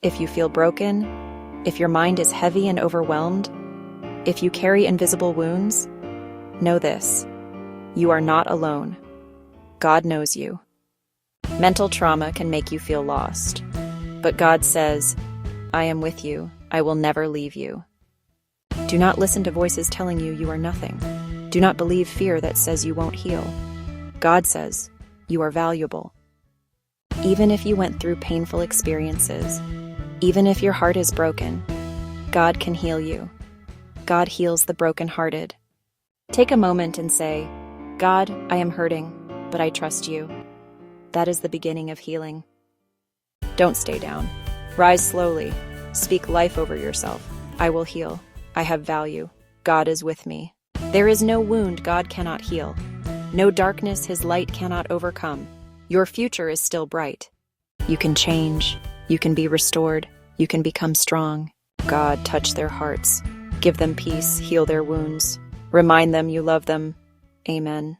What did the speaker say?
if you feel broken, if your mind is heavy and overwhelmed, if you carry invisible wounds, know this: you are not alone. God knows you. Mental trauma can make you feel lost, but God says, I am with you. I will never leave you. Do not listen to voices telling you you are nothing. Do not believe fear that says you won't heal. God says, you are valuable. Even if you went through painful experiences, even if your heart is broken, God can heal you. God heals the brokenhearted. Take a moment and say, God, I am hurting, but I trust you. That is the beginning of healing. Don't stay down. Rise slowly. Speak life over yourself. I will heal. I have value. God is with me. There is no wound God cannot heal. No darkness His light cannot overcome. Your future is still bright. You can change. You can be restored. You can become strong. God, touch their hearts. Give them peace. Heal their wounds. Remind them you love them. Amen.